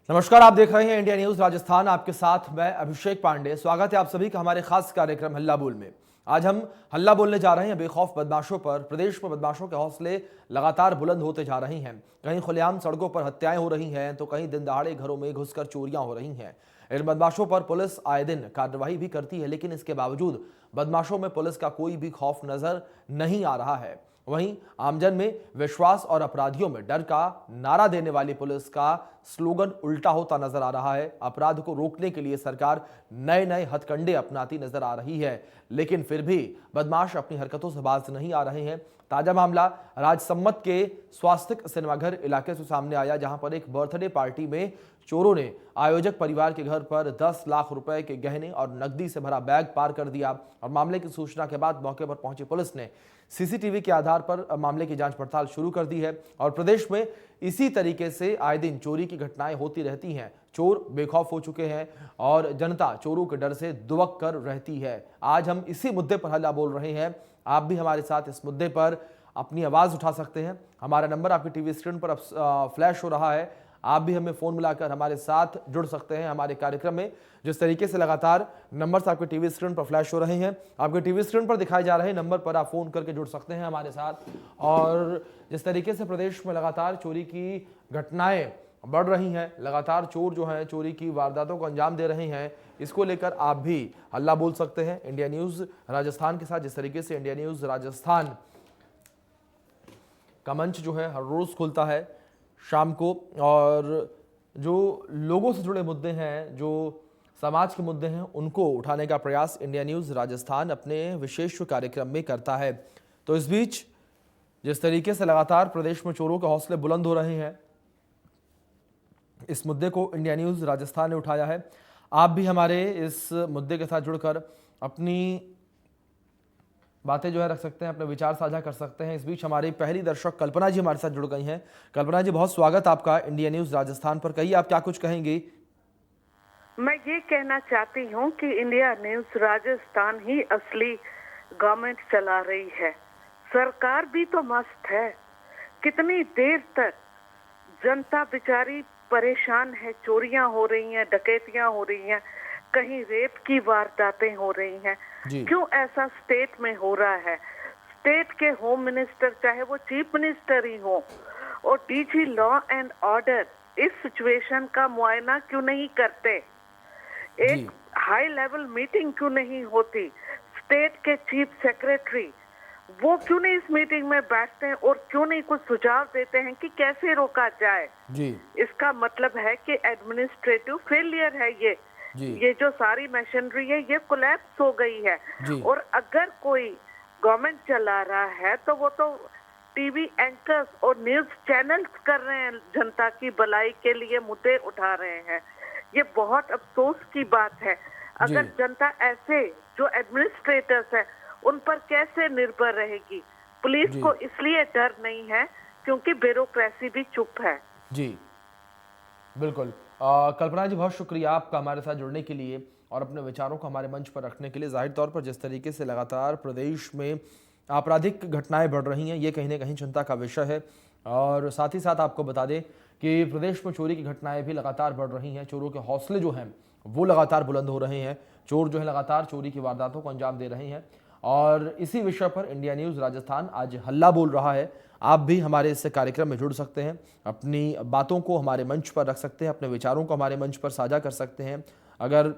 नमस्कार, आप देख रहे हैं इंडिया न्यूज राजस्थान। आपके साथ मैं अभिषेक पांडे। स्वागत है आप सभी का हमारे खास कार्यक्रम हल्ला बोल में। आज हम हल्ला बोलने जा रहे हैं बेखौफ बदमाशों पर। प्रदेश में बदमाशों के हौसले लगातार बुलंद होते जा रही हैं। कहीं खुलेआम सड़कों पर हत्याएं हो रही हैं तो कहीं दिन दहाड़े घरों में घुसकर चोरियां हो रही हैं। इन बदमाशों पर पुलिस आए दिन कार्रवाई भी करती है, लेकिन इसके बावजूद बदमाशों में पुलिस का कोई भी खौफ नजर नहीं आ रहा है। वहीं आमजन में विश्वास और अपराधियों में डर का नारा देने वाली पुलिस का स्लोगन उल्टा होता नजर आ रहा है। अपराध को रोकने के लिए सरकार नए नए हथकंडे अपनाती नजर आ रही है, लेकिन फिर भी बदमाश अपनी हरकतों से बाज नहीं आ रहे हैं। ताजा मामला राजसम्मत के स्वास्तिक सिनेमाघर इलाके से सामने आया, जहां पर एक बर्थडे पार्टी में चोरों ने आयोजक परिवार के घर पर 10 लाख रुपए के गहने और नकदी से भरा बैग पार कर दिया। और मामले की सूचना के बाद मौके पर पहुंची पुलिस ने सीसीटीवी के आधार पर मामले की जांच पड़ताल शुरू कर दी है। और प्रदेश में इसी तरीके से आए दिन चोरी की घटनाएं होती रहती हैं। चोर बेखौफ हो चुके हैं और जनता चोरों के डर से दुबक कर रहती है। आज हम इसी मुद्दे पर हल्ला बोल रहे हैं। आप भी हमारे साथ इस मुद्दे पर अपनी आवाज उठा सकते हैं। हमारा नंबर आपकी टीवी स्क्रीन पर फ्लैश हो रहा है। आप भी हमें फोन मिलाकर हमारे साथ जुड़ सकते हैं हमारे कार्यक्रम में। जिस तरीके से लगातार नंबर्स आपके टीवी स्क्रीन पर फ्लैश हो रहे हैं, आपके टीवी स्क्रीन पर दिखाए जा रहे नंबर पर आप फोन करके जुड़ सकते हैं हमारे साथ। और जिस तरीके से प्रदेश में लगातार चोरी की घटनाएं बढ़ रही हैं, लगातार चोर जो हैं चोरी की वारदातों को अंजाम दे रहे हैं, इसको लेकर आप भी हल्ला बोल सकते हैं इंडिया न्यूज राजस्थान के साथ। जिस तरीके से इंडिया न्यूज राजस्थान का मंच जो है हर रोज खुलता है शाम को, और जो लोगों से जुड़े मुद्दे हैं, जो समाज के मुद्दे हैं, उनको उठाने का प्रयास इंडिया न्यूज राजस्थान अपने विशेष कार्यक्रम में करता है। तो इस बीच जिस तरीके से लगातार प्रदेश में चोरों के हौसले बुलंद हो रहे हैं, इस मुद्दे को इंडिया न्यूज राजस्थान ने उठाया है। आप भी हमारे इस मुद्दे के साथ जुड़कर अपनी बातें जो है रख सकते हैं, अपने विचार साझा कर सकते हैं। इस बीच हमारी पहली दर्शक कल्पना जी हमारे साथ जुड़ गई हैं। कल्पना जी, बहुत स्वागत आपका इंडिया न्यूज राजस्थान पर। कहिए, आप क्या कुछ कहेंगी? मैं ये कहना चाहती हूँ कि इंडिया न्यूज राजस्थान ही असली गवर्नमेंट चला रही है। सरकार भी तो मस्त है। कितनी देर तक जनता बेचारी परेशान है। चोरियां हो रही हैं, डकैतियां हो रही हैं, कहीं रेप की वारदातें हो रही हैं। क्यों ऐसा स्टेट में हो रहा है? स्टेट के होम मिनिस्टर, चाहे वो चीफ मिनिस्टर ही हो, और डीजी लॉ एंड ऑर्डर इस सिचुएशन का मुआयना क्यों नहीं करते? एक हाई लेवल मीटिंग क्यों नहीं होती? स्टेट के चीफ सेक्रेटरी वो क्यों नहीं इस मीटिंग में बैठते हैं और क्यों नहीं कुछ सुझाव देते हैं कि कैसे रोका जाए? इसका मतलब है कि एडमिनिस्ट्रेटिव फेलियर है। ये जो सारी मशीनरी है ये कोलैप्स हो गई है। और अगर कोई गवर्नमेंट चला रहा है तो वो तो टीवी एंकर्स और न्यूज चैनल्स कर रहे हैं, जनता की भलाई के लिए मुद्दे उठा रहे हैं। ये बहुत अफसोस की बात है। अगर जनता ऐसे जो एडमिनिस्ट्रेटर्स है उन पर कैसे निर्भर रहेगी? पुलिस को इसलिए डर नहीं है क्योंकि ब्यूरोक्रेसी भी चुप है। जी बिल्कुल। कल्पना जी, बहुत शुक्रिया आपका हमारे साथ जुड़ने के लिए और अपने विचारों को हमारे मंच पर रखने के लिए। जाहिर तौर पर जिस तरीके से लगातार प्रदेश में आपराधिक घटनाएं बढ़ रही हैं, ये कहीं ना कहीं चिंता का विषय है। और साथ ही साथ आपको बता दें कि प्रदेश में चोरी की घटनाएं भी लगातार बढ़ रही हैं। चोरों के हौसले जो हैं वो लगातार बुलंद हो रहे हैं। चोर जो है लगातार चोरी की वारदातों को अंजाम दे रहे हैं। और इसी विषय पर इंडिया न्यूज राजस्थान आज हल्ला बोल रहा है। आप भी हमारे इस कार्यक्रम में जुड़ सकते हैं, अपनी बातों को हमारे मंच पर रख सकते हैं, अपने विचारों को हमारे मंच पर साझा कर सकते हैं। अगर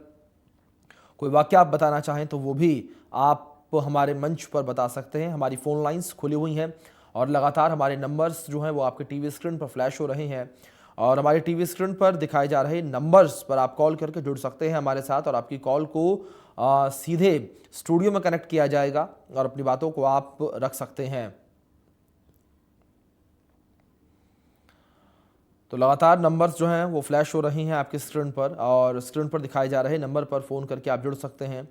कोई वाक्य आप बताना चाहें तो वो भी आप हमारे मंच पर बता सकते हैं। हमारी फ़ोन लाइंस खुली हुई हैं और लगातार हमारे नंबर्स जो हैं वो आपके टीवी स्क्रीन पर फ्लैश हो रहे हैं। और हमारे टीवी स्क्रीन पर दिखाए जा रहे नंबर्स पर आप कॉल करके जुड़ सकते हैं हमारे साथ, और आपकी कॉल को सीधे स्टूडियो में कनेक्ट किया जाएगा और अपनी बातों को आप रख सकते हैं। तो लगातार नंबर्स जो हैं वो फ्लैश हो रही हैं आपकी स्क्रीन पर, और स्क्रीन पर दिखाए जा रहे नंबर पर फ़ोन करके आप जुड़ सकते हैं,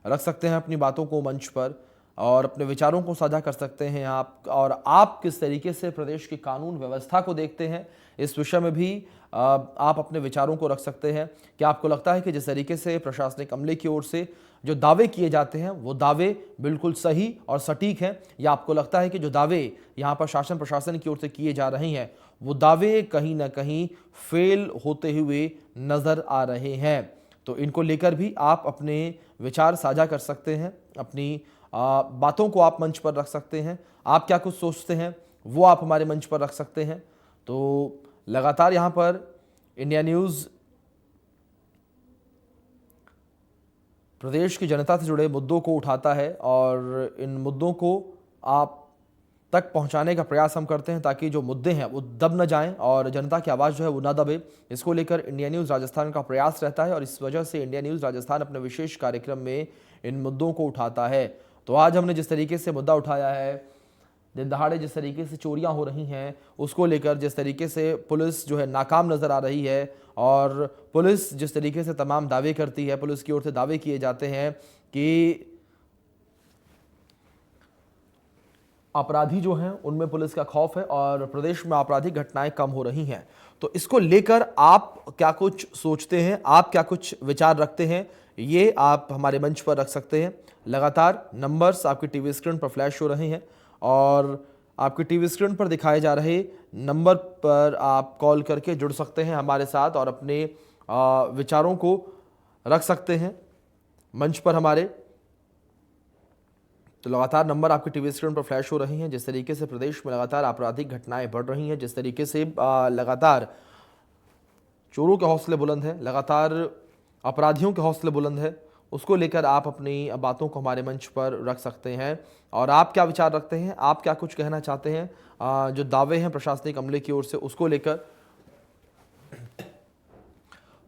रख सकते हैं अपनी बातों को मंच पर और अपने विचारों को साझा कर सकते हैं आप। और आप किस तरीके से प्रदेश की कानून व्यवस्था को देखते हैं, इस विषय में भी आप अपने विचारों को रख सकते हैं। क्या आपको लगता है कि जिस तरीके से प्रशासनिक अमले की ओर से जो दावे किए जाते हैं वो दावे बिल्कुल सही और सटीक हैं, या आपको लगता है कि जो दावे यहाँ पर शासन प्रशासन की ओर से किए जा रहे हैं वो दावे कहीं ना कहीं फेल होते हुए नजर आ रहे हैं? तो इनको लेकर भी आप अपने विचार साझा कर सकते हैं, अपनी बातों को आप मंच पर रख सकते हैं। आप क्या कुछ सोचते हैं वो आप हमारे मंच पर रख सकते हैं। तो लगातार यहाँ पर इंडिया न्यूज़ प्रदेश की जनता से जुड़े मुद्दों को उठाता है और इन मुद्दों को आप तक पहुंचाने का प्रयास हम करते हैं ताकि जो मुद्दे हैं वो दब न जाएं और जनता की आवाज़ जो है वो ना दबे। इसको लेकर इंडिया न्यूज़ राजस्थान का प्रयास रहता है और इस वजह से इंडिया न्यूज़ राजस्थान अपने विशेष कार्यक्रम में इन मुद्दों को उठाता है। तो आज हमने जिस तरीके से मुद्दा उठाया है, दिन दहाड़े जिस तरीके से चोरियां हो रही हैं उसको लेकर, जिस तरीके से पुलिस जो है नाकाम नज़र आ रही है और पुलिस जिस तरीके से तमाम दावे करती है, पुलिस की ओर से दावे किए जाते हैं कि अपराधी जो हैं उनमें पुलिस का खौफ है और प्रदेश में आपराधिक घटनाएं कम हो रही हैं। तो इसको लेकर आप क्या कुछ सोचते हैं, आप क्या कुछ विचार रखते हैं, ये आप हमारे मंच पर रख सकते हैं। लगातार नंबर्स आपकी टीवी स्क्रीन पर फ्लैश हो रहे हैं और आपकी टीवी स्क्रीन पर दिखाए जा रहे नंबर पर आप कॉल करके जुड़ सकते हैं हमारे साथ और अपने विचारों को रख सकते हैं मंच पर हमारे। तो लगातार नंबर आपकी टीवी स्क्रीन पर फ्लैश हो रही हैं। जिस तरीके से प्रदेश में लगातार आपराधिक घटनाएं बढ़ रही हैं, जिस तरीके से लगातार चोरों के हौसले बुलंद हैं, लगातार अपराधियों के हौसले बुलंद है, उसको लेकर आप अपनी बातों को हमारे मंच पर रख सकते हैं। और आप क्या विचार रखते हैं, आप क्या कुछ कहना चाहते हैं जो दावे हैं प्रशासनिक अमले की ओर से उसको लेकर।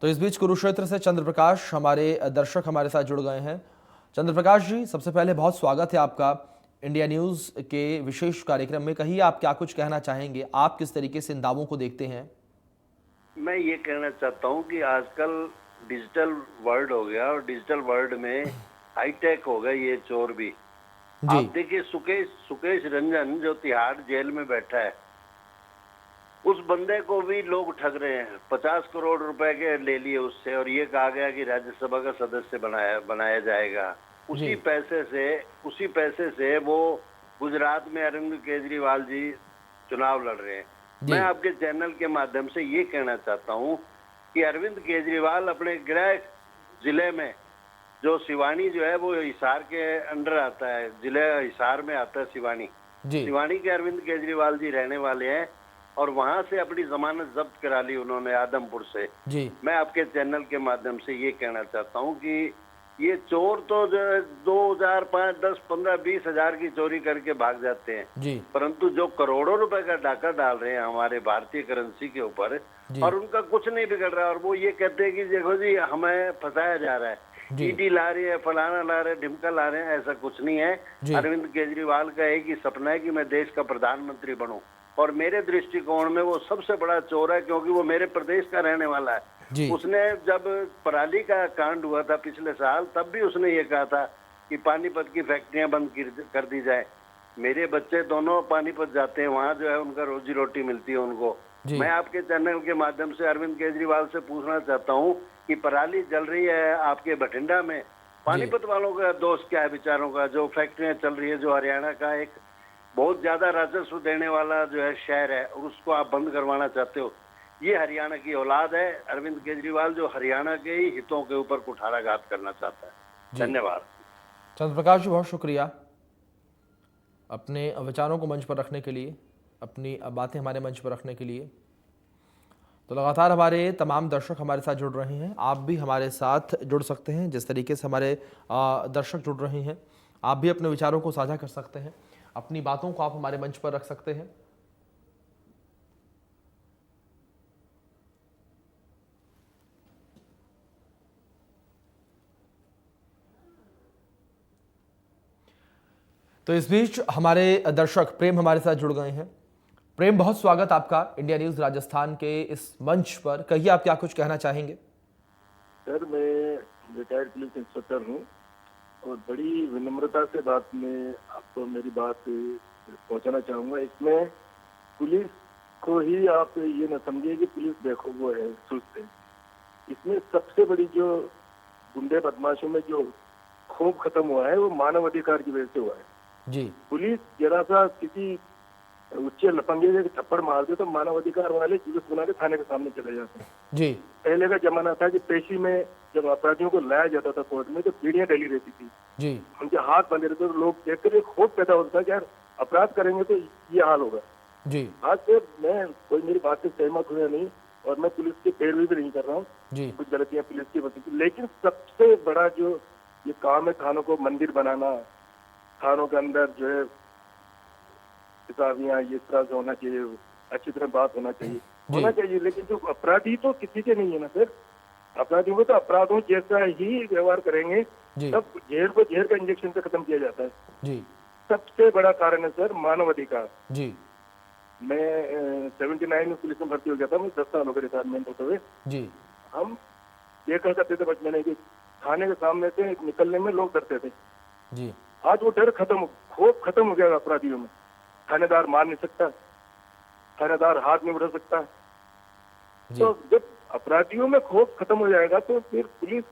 तो इस बीच कुरुक्षेत्र से चंद्र प्रकाश हमारे दर्शक हमारे साथ जुड़ गए हैं। चंद्र प्रकाश जी, सबसे पहले बहुत स्वागत है आपका इंडिया न्यूज़ के विशेष कार्यक्रम में। कहिए आप क्या कुछ कहना चाहेंगे, आप किस तरीके से इन दावों को देखते हैं? मैं ये कहना चाहता हूँ कि आजकल डिजिटल वर्ल्ड हो गया और डिजिटल वर्ल्ड में हाईटेक हो गए ये चोर भी। आप देखिए सुकेश रंजन जो तिहाड़ जेल में बैठा है, उस बंदे को भी लोग ठग रहे हैं। 50 करोड़ रुपए के ले लिए उससे और ये कहा गया कि राज्यसभा का सदस्य बनाया जाएगा। उसी पैसे से वो गुजरात में अरविंद केजरीवाल जी चुनाव लड़ रहे हैं। मैं आपके चैनल के माध्यम से ये कहना चाहता हूँ कि अरविंद केजरीवाल अपने गृह जिले में, जो सिवानी जो है वो हिसार के अंडर आता है, जिले हिसार में आता है सिवानी के अरविंद केजरीवाल जी रहने वाले हैं और वहां से अपनी जमानत जब्त करा ली उन्होंने आदमपुर से। मैं आपके चैनल के माध्यम से ये कहना चाहता हूँ कि ये चोर तो जो 2000, 5, 10, 15, 20 हजार की चोरी करके भाग जाते हैं, परंतु जो करोड़ों रुपए का डाका डाल रहे हैं हमारे भारतीय करेंसी के ऊपर और उनका कुछ नहीं बिगड़ रहा। और वो ये कहते हैं कि देखो जी हमें फंसाया जा रहा है, ईडी ला रही है, फलाना ला रहे हैं, ढिमका ला रहे हैं। ऐसा कुछ नहीं है। अरविंद केजरीवाल का एक ही सपना है कि मैं देश का प्रधानमंत्री बनूं और मेरे दृष्टिकोण में वो सबसे बड़ा चोर है, क्योंकि वो मेरे प्रदेश का रहने वाला है। उसने जब पराली का कांड हुआ था पिछले साल, तब भी उसने ये कहा था कि पानीपत की फैक्ट्रियां बंद कर दी जाए। मेरे बच्चे दोनों पानीपत जाते हैं, वहां जो है उनका रोजी रोटी मिलती है उनको। मैं आपके चैनल के माध्यम से अरविंद केजरीवाल से पूछना चाहता हूँ कि पराली जल रही है आपके बठिंडा में, पानीपत वालों का दोष क्या है बेचारों का? जो फैक्ट्रियां चल रही है, जो हरियाणा का एक बहुत ज्यादा राजस्व देने वाला जो है शहर है, और उसको आप बंद करवाना चाहते हो। ये हरियाणा की औलाद है अरविंद केजरीवाल, जो हरियाणा के ही हितों के ऊपर कुठाराघात करना चाहता है। धन्यवाद चंद्र प्रकाश जी, बहुत शुक्रिया अपने विचारों को मंच पर रखने के लिए, अपनी बातें हमारे मंच पर रखने के लिए। तो लगातार हमारे तमाम दर्शक हमारे साथ जुड़ रहे हैं, आप भी हमारे साथ जुड़ सकते हैं। जिस तरीके से हमारे दर्शक जुड़ रहे हैं, आप भी अपने विचारों को साझा कर सकते हैं, अपनी बातों को आप हमारे मंच पर रख सकते हैं। तो इस बीच हमारे दर्शक प्रेम हमारे साथ जुड़ गए हैं। प्रेम, बहुत स्वागत आपका इंडिया न्यूज राजस्थान के इस मंच पर। कहिए आप क्या कुछ कहना चाहेंगे? सर, मैं रिटायर्ड पुलिस इंस्पेक्टर हूँ और बड़ी विनम्रता से बात में आपको मेरी बात पहुंचाना चाहूंगा। इसमें पुलिस को ही आप ये न समझिए कि पुलिस देखो वो है सुस्त है। इसमें सबसे बड़ी जो गुंडे बदमाशों में जो खौफ खत्म हुआ है वो मानव अधिकार की वजह से हुआ है। जी पुलिस जरा सा किसी उच्च लफंगे से थप्पड़ मार दे तो मानव अधिकार वाले जुलूस बना के थाने के सामने चले जाते हैं। जी पहले का जमाना था कि पेशी में जब अपराधियों को लाया जाता था कोर्ट में तो पीढ़ियां डली रहती थी, जी उनके हाथ बंधे रहते तो लोग देखकर एक खौफ पैदा होता था कि यार अपराध करेंगे तो ये हाल होगा। जी आज से मैं कोई मेरी बात से सहमत हुआ नहीं और मैं पुलिस की पैरवी भी नहीं कर रहा हूँ, जी कुछ गलतियां पुलिस की होती थी, लेकिन सबसे बड़ा जो ये काम है थानों को मंदिर बनाना, थानों के अंदर जो है किताबियां ये तरह से होना चाहिए, अच्छी तरह बात होना चाहिए, लेकिन जो अपराधी तो किसी के नहीं है ना सर। अपराधियों को तो अपराधों जैसा ही व्यवहार करेंगे, जी तब जहर को जहर का इंजेक्शन से खत्म किया जाता है। जी सबसे बड़ा कारण है सर मानव अधिकार। जी मैं 79 में पुलिस में भर्ती हो गया था, मैं 10 साल हो गए रिटायरमेंट होते हुए। जी हम देखा करते थे बचपन में कि थाने के सामने से निकलने में लोग डरते थे। जी आज वो डर खत्म, खौफ खत्म हो गया अपराधियों में। थानेदार मार नहीं सकता, थानेदार हाथ नहीं उठा सकता। तो जब अपराधियों में खौफ खत्म हो जाएगा तो फिर पुलिस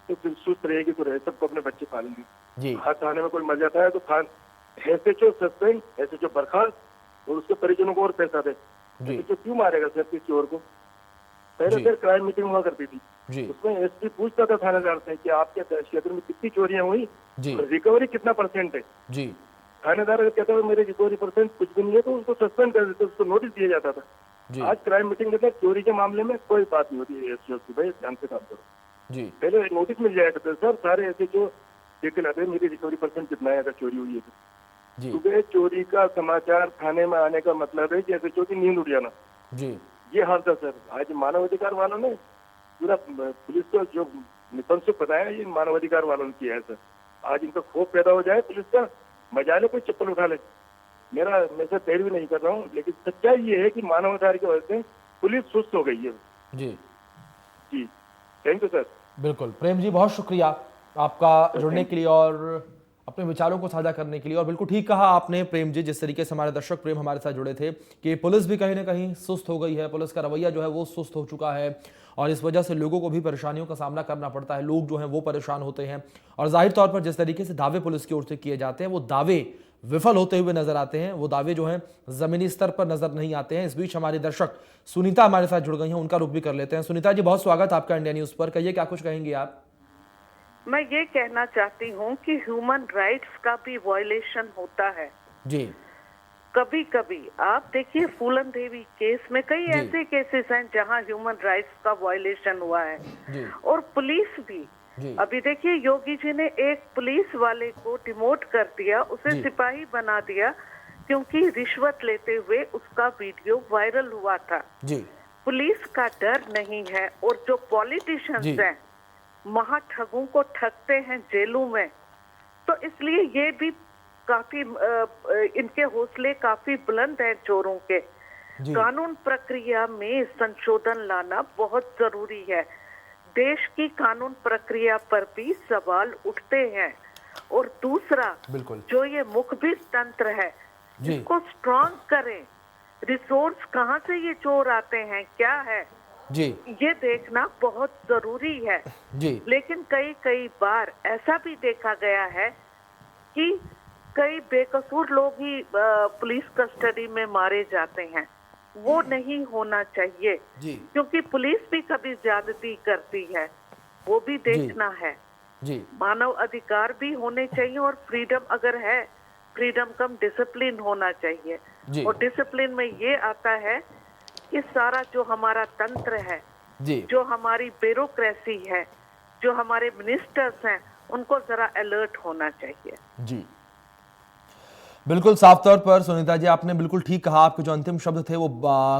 तो फिर सुस्त रहेगी, तो रहे सबको अपने बच्चे पालेंगे। जी हर थाने में कोई मर जाता है तो SHO सस्पेंड, SHO बर्खास्त और उसके परिजनों को और पैसा दे। SHO क्यों मारेगा सर किसी चोर को? पहले सर क्राइम मीटिंग हुआ करती थी, उसमें SP पूछता था थानेदार से कि आपके क्षेत्र में कितनी चोरियां हुई, रिकवरी कितना % है। जी थानेदार कहता था मेरे रिकवरी % कुछ भी नहीं है, तो उसको सस्पेंड कर देते, उसको नोटिस दिया जाता था। आज क्राइम मीटिंग के चोरी के मामले में कोई बात नहीं होती है SHO की, भाई ध्यान से काम करो। जी पहले नोटिस मिल जाया करते सर, सारे SHO देख के लाते मेरी रिकवरी % कितना है अगर चोरी हुई है तो। जी सुबह चोरी का समाचार थाने में आने का मतलब है कि SHO की नींद उड़ जाना। जी ये हाल था सर। आज मानव अधिकार वालों ने पूरा पुलिस को जो निपन से बताया, ये मानव अधिकार वालों ने किया है सर। आज इनका खौफ पैदा हो जाए पुलिस का, मजा ले कोई चप्पल उठा ले। मैं सर पैरवी नहीं कर रहा हूँ, लेकिन सच्चाई ये है कि मानव अधिकार की वजह से पुलिस सुस्त हो गई है। जी जी थैंक यू सर। बिल्कुल प्रेम जी, बहुत शुक्रिया आपका जुड़ने के लिए और अपने विचारों को साझा करने के लिए। और बिल्कुल ठीक कहा आपने प्रेम जी, जिस तरीके से हमारे दर्शक प्रेम हमारे साथ जुड़े थे कि पुलिस भी कहीं ना कहीं सुस्त हो गई है, पुलिस का रवैया जो है वो सुस्त हो चुका है और इस वजह से लोगों को भी परेशानियों का सामना करना पड़ता है। लोग जो हैं वो परेशान होते हैं और जाहिर तौर पर जिस तरीके से दावे पुलिस की ओर से किए जाते हैं वो दावे विफल होते हुए नजर आते हैं, वो दावे जो हैं जमीनी स्तर पर नजर नहीं आते हैं। इस बीच हमारी दर्शक सुनीता हमारे साथ जुड़ गई हैं, उनका रुख भी कर लेते हैं। सुनीता जी, बहुत स्वागत आपका इंडिया न्यूज पर। कहिए क्या कुछ कहेंगे आप? मैं ये कहना चाहती हूँ कि ह्यूमन राइट्स का भी वायलेशन होता है जी। कभी कभी। आप देखिए फूलन देवी केस में कई ऐसे केसेस हैं जहाँ ह्यूमन राइट्स का वायलेशन हुआ है जी। और पुलिस भी। अभी देखिए योगी जी ने एक पुलिस वाले को डिमोट कर दिया, उसे सिपाही बना दिया क्योंकि रिश्वत लेते हुए उसका वीडियो वायरल हुआ था। पुलिस का डर नहीं है और जो पॉलिटिशियंस हैं महाठगों को ठगते हैं जेलों में, तो इसलिए ये भी काफी इनके हौसले काफी बुलंद हैं चोरों के। कानून प्रक्रिया में संशोधन लाना बहुत जरूरी है। देश की कानून प्रक्रिया पर भी सवाल उठते हैं। और दूसरा जो ये मुखबिर तंत्र है इसको स्ट्रॉन्ग करें। रिसोर्स कहाँ से ये चोर आते हैं, क्या है जी, ये देखना बहुत जरूरी है जी। लेकिन कई बार ऐसा भी देखा गया है कि कई बेकसूर लोग ही पुलिस कस्टडी में मारे जाते हैं। वो नहीं होना चाहिए क्योंकि पुलिस भी कभी ज्यादती करती है, वो भी देखना है। मानव अधिकार भी होने चाहिए और फ्रीडम अगर है, फ्रीडम कम डिसिप्लिन होना चाहिए। और डिसिप्लिन में ये आता है कि सारा जो हमारा तंत्र है, जो हमारी ब्यूरोक्रेसी है, जो हमारे मिनिस्टर्स हैं, उनको जरा अलर्ट होना चाहिए। जी बिल्कुल, साफ तौर पर सुनीता जी आपने बिल्कुल ठीक कहा। आपके जो अंतिम शब्द थे वो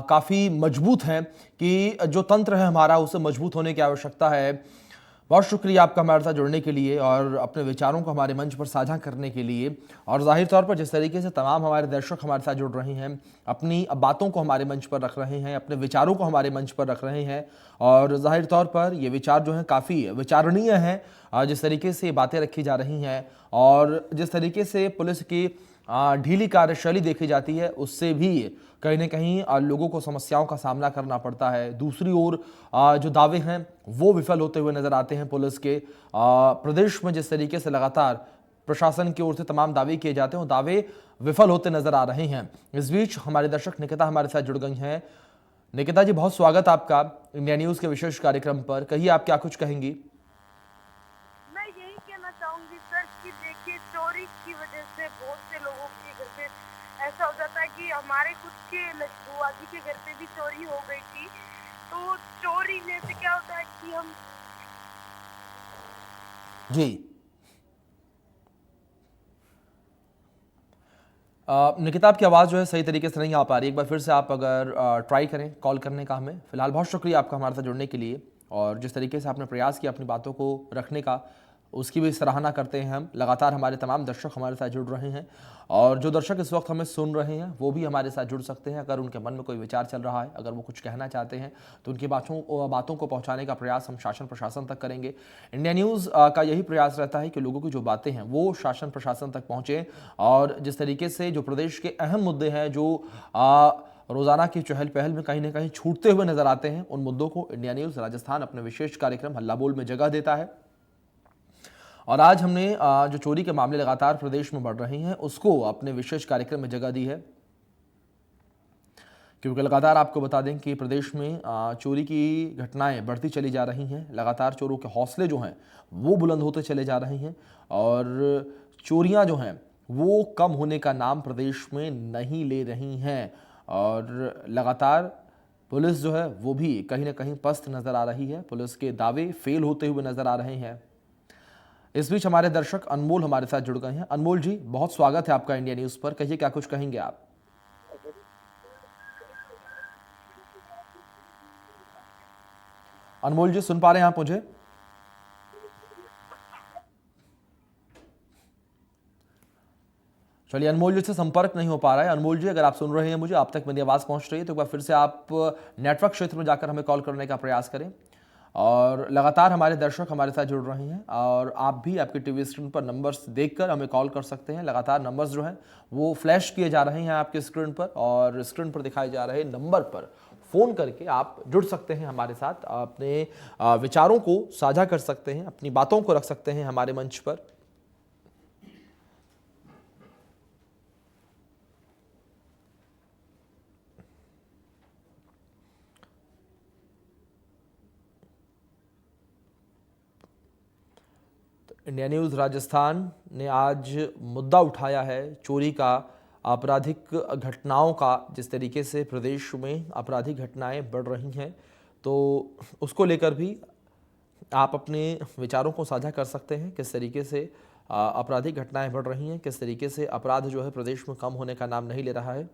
काफ़ी मजबूत हैं कि जो तंत्र है हमारा उसे मजबूत होने की आवश्यकता है। बहुत शुक्रिया आपका हमारे साथ जुड़ने के लिए और अपने विचारों को हमारे मंच पर साझा करने के लिए। और जाहिर तौर पर जिस तरीके से तमाम हमारे दर्शक हमारे साथ जुड़ रहे हैं, अपनी बातों को हमारे मंच पर रख रहे हैं, अपने विचारों को हमारे मंच पर रख रहे हैं और जाहिर तौर पर ये विचार जो हैं काफ़ी विचारणीय हैं। जिस तरीके से बातें रखी जा रही हैं और जिस तरीके से पुलिस की ढीली कार्यशैली देखी जाती है, उससे भी कहीं ना कहीं लोगों को समस्याओं का सामना करना पड़ता है। दूसरी ओर जो दावे हैं वो विफल होते हुए नजर आते हैं पुलिस के। प्रदेश में जिस तरीके से लगातार प्रशासन की ओर से तमाम दावे किए जाते हैं वो दावे विफल होते नजर आ रहे हैं। इस बीच हमारे दर्शक निकिता हमारे साथ जुड़ गई हैं। निकिता जी, बहुत स्वागत आपका इंडिया न्यूज के विशेष कार्यक्रम पर। कहिए, आप क्या कुछ कहेंगी? मैं यही कहना चाहूंगी सर कि देखिए, चोरी की वजह से बहुत से लोगों के घर पे ऐसा हो जाता है कि हमारे खुद के बुआ जी के घर पे भी चोरी हो गई थी। तो चोरी में से क्या होता है कि हम जी निकिता, आपकी आवाज़ जो है सही तरीके से नहीं आ पा रही। एक बार फिर से आप अगर ट्राई करें कॉल करने का हमें। फिलहाल बहुत शुक्रिया आपका हमारे साथ जुड़ने के लिए, और जिस तरीके से आपने प्रयास किया अपनी बातों को रखने का, उसकी भी सराहना करते हैं हम। लगातार हमारे तमाम दर्शक हमारे साथ जुड़ रहे हैं, और जो दर्शक इस वक्त हमें सुन रहे हैं वो भी हमारे साथ जुड़ सकते हैं। अगर उनके मन में कोई विचार चल रहा है, अगर वो कुछ कहना चाहते हैं, तो उनकी बातों को पहुंचाने का प्रयास हम शासन प्रशासन तक करेंगे। इंडिया न्यूज़ का यही प्रयास रहता है कि लोगों की जो बातें हैं वो शासन प्रशासन तक पहुँचें, और जिस तरीके से जो प्रदेश के अहम मुद्दे हैं, जो रोजाना की चहल पहल में कहीं ना कहीं छूटते हुए नजर आते हैं, उन मुद्दों को इंडिया न्यूज़ राजस्थान अपने विशेष कार्यक्रम हल्ला बोल में जगह देता है। और आज हमने जो चोरी के मामले लगातार प्रदेश में बढ़ रहे हैं उसको अपने विशेष कार्यक्रम में जगह दी है, क्योंकि लगातार आपको बता दें कि प्रदेश में चोरी की घटनाएं बढ़ती चली जा रही हैं। लगातार चोरों के हौसले जो हैं वो बुलंद होते चले जा रहे हैं, और चोरियां जो हैं वो कम होने का नाम प्रदेश में नहीं ले रही हैं। और लगातार पुलिस जो है वो भी कहीं ना कहीं पस्त नज़र आ रही है। पुलिस के दावे फेल होते हुए नज़र आ रहे हैं। इस बीच हमारे दर्शक अनमोल हमारे साथ जुड़ गए हैं। अनमोल जी, बहुत स्वागत है आपका इंडिया न्यूज पर। कहिए, क्या कुछ कहेंगे आप? अनमोल जी, सुन पा रहे हैं आप मुझे? चलिए, अनमोल जी से संपर्क नहीं हो पा रहा है। अनमोल जी, अगर आप सुन रहे हैं मुझे, आप तक मेरी आवाज़ पहुंच रही है, तो एक बार फिर से आप नेटवर्क क्षेत्र में जाकर हमें कॉल करने का प्रयास करें। और लगातार हमारे दर्शक हमारे साथ जुड़ रहे हैं, और आप भी आपकी टीवी स्क्रीन पर नंबर्स देखकर हमें कॉल कर सकते हैं। लगातार नंबर्स जो हैं वो फ्लैश किए जा रहे हैं आपके स्क्रीन पर, और स्क्रीन पर दिखाए जा रहे नंबर पर फ़ोन करके आप जुड़ सकते हैं हमारे साथ। अपने विचारों को साझा कर सकते हैं, अपनी बातों को रख सकते हैं हमारे मंच पर। इंडिया न्यूज़ राजस्थान ने आज मुद्दा उठाया है चोरी का, आपराधिक घटनाओं का। जिस तरीके से प्रदेश में आपराधिक घटनाएं बढ़ रही हैं, तो उसको लेकर भी आप अपने विचारों को साझा कर सकते हैं। किस तरीके से आपराधिक घटनाएं बढ़ रही हैं, किस तरीके से अपराध जो है प्रदेश में कम होने का नाम नहीं ले रहा है।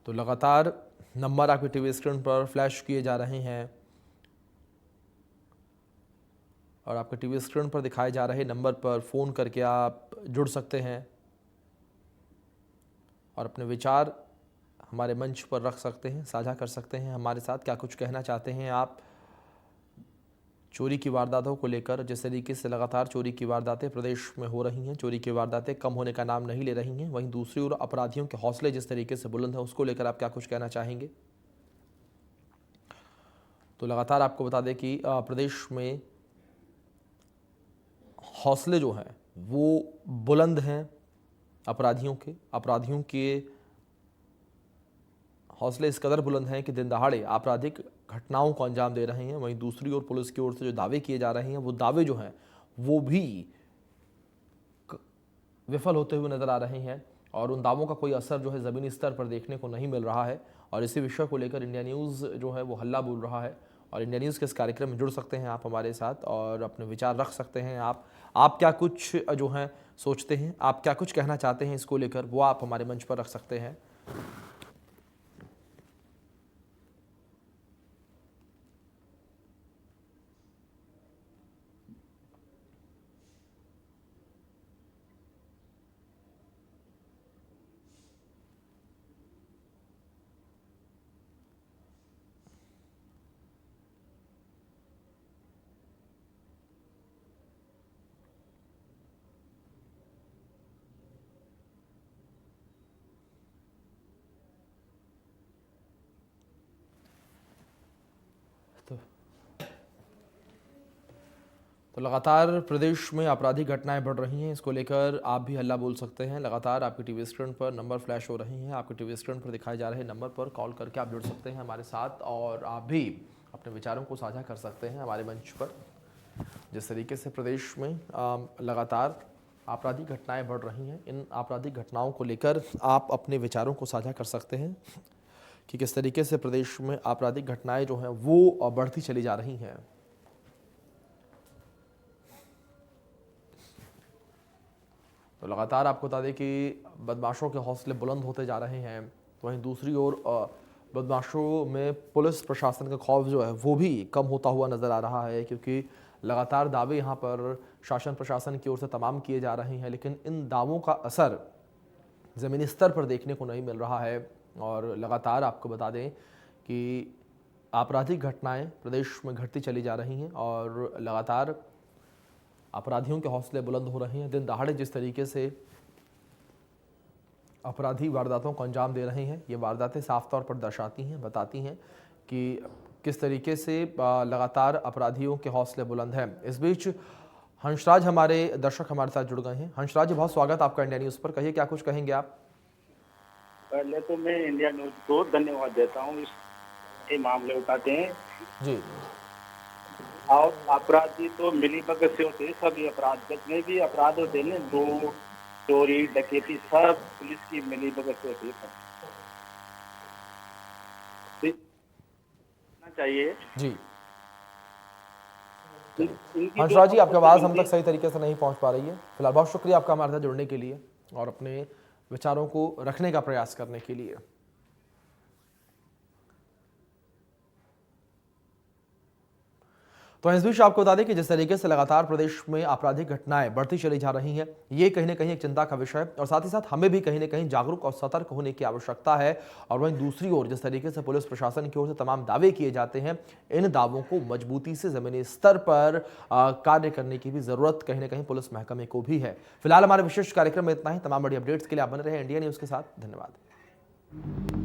तो लगातार नंबर आपकी टीवी स्क्रीन पर फ्लैश किए जा रहे हैं, और आपके टीवी स्क्रीन पर दिखाए जा रहे नंबर पर फ़ोन करके आप जुड़ सकते हैं और अपने विचार हमारे मंच पर रख सकते हैं, साझा कर सकते हैं हमारे साथ। क्या कुछ कहना चाहते हैं आप चोरी की वारदातों को लेकर? जिस तरीके से लगातार चोरी की वारदातें प्रदेश में हो रही हैं, चोरी की वारदातें कम होने का नाम नहीं ले रही हैं, वहीं दूसरी ओर अपराधियों के हौसले जिस तरीके से बुलंद है, उसको लेकर आप क्या कुछ कहना चाहेंगे? तो लगातार आपको बता दें कि प्रदेश में हौसले जो हैं वो बुलंद हैं अपराधियों के हौसले इस कदर बुलंद हैं कि दिन दहाड़े आपराधिक घटनाओं को अंजाम दे रहे हैं। वहीं दूसरी ओर पुलिस की ओर से जो दावे किए जा रहे हैं, वो दावे जो हैं वो भी विफल होते हुए नजर आ रहे हैं, और उन दावों का कोई असर जो है ज़मीनी स्तर पर देखने को नहीं मिल रहा है। और इसी विषय को लेकर इंडिया न्यूज़ जो है वो हल्ला बोल रहा है, और इंडिया न्यूज़ के इस कार्यक्रम में जुड़ सकते हैं आप हमारे साथ, और अपने विचार रख सकते हैं। आप क्या कुछ जो है सोचते हैं, आप क्या कुछ कहना चाहते हैं इसको लेकर, वो आप हमारे मंच पर रख सकते हैं। तो लगातार प्रदेश में आपराधिक घटनाएं बढ़ रही हैं, इसको लेकर आप भी हल्ला बोल सकते हैं। लगातार आपकी टीवी स्क्रीन पर नंबर फ्लैश हो रही हैं, आपकी टीवी स्क्रीन पर दिखाए जा रहे नंबर पर कॉल करके आप जुड़ सकते हैं हमारे साथ और आप भी अपने विचारों को साझा कर सकते हैं हमारे मंच पर। जिस तरीके से प्रदेश में लगातार आपराधिक घटनाएं बढ़ रही हैं, इन आपराधिक घटनाओं को लेकर आप अपने विचारों को साझा कर सकते हैं कि किस तरीके से प्रदेश में आपराधिक घटनाएं जो हैं वो बढ़ती चली जा रही हैं। तो लगातार आपको बता दें कि बदमाशों के हौसले बुलंद होते जा रहे हैं, तो वहीं दूसरी ओर बदमाशों में पुलिस प्रशासन का खौफ जो है वो भी कम होता हुआ नज़र आ रहा है, क्योंकि लगातार दावे यहाँ पर शासन प्रशासन की ओर से तमाम किए जा रहे हैं, लेकिन इन दावों का असर ज़मीनी स्तर पर देखने को नहीं मिल रहा है। और लगातार आपको बता दें कि आपराधिक घटनाएं प्रदेश में घटती चली जा रही हैं और लगातार अपराधियों के हौसले बुलंद हो रहे हैं। दिन दहाड़े जिस तरीके से अपराधी वारदातों को अंजाम दे रहे हैं, ये वारदातें साफ तौर पर दर्शाती हैं, बताती हैं कि किस तरीके से लगातार अपराधियों के हौसले बुलंद हैं। इस बीच हंसराज हमारे दर्शक हमारे साथ जुड़ गए हैं। हंसराज, बहुत स्वागत आपका इंडिया न्यूज़ पर। कहिए, क्या कुछ कहेंगे आप? पहले तो मैं इंडिया न्यूज़ को धन्यवाद देता हूँ, ये मामले उठाते हैं जी। और अपराधी तो मिली भगत से होते हैं, सभी अपराध जितने भी अपराध होते हैं, लूट, चोरी, डकैती, सब पुलिस की मिली भगत से होती है। चाहिए जी इनकी हंसराज जी, आपकी आवाज़ हम तक सही तरीके से नहीं पहुंच पा रही है। फिलहाल बहुत शुक्रिया आपका हमारे साथ जुड़ने के लिए और अपने विचारों को रखने का प्रयास करने के लिए। तो इस बीच आपको बता दें कि जिस तरीके से लगातार प्रदेश में आपराधिक घटनाएं बढ़ती चली जा रही हैं, ये कहीं ना कहीं एक चिंता का विषय है और साथ ही साथ हमें भी कहीं ना कहीं जागरूक और सतर्क होने की आवश्यकता है। और वहीं दूसरी ओर जिस तरीके से पुलिस प्रशासन की ओर से तमाम दावे किए जाते हैं, इन दावों को मजबूती से जमीनी स्तर पर कार्य करने की भी जरूरत कहीं ना कहीं पुलिस महकमे को भी है। फिलहाल हमारे विशेष कार्यक्रम में इतना ही। तमाम बड़ी अपडेट्स के लिए आप बने रहे इंडिया न्यूज़ के साथ। धन्यवाद।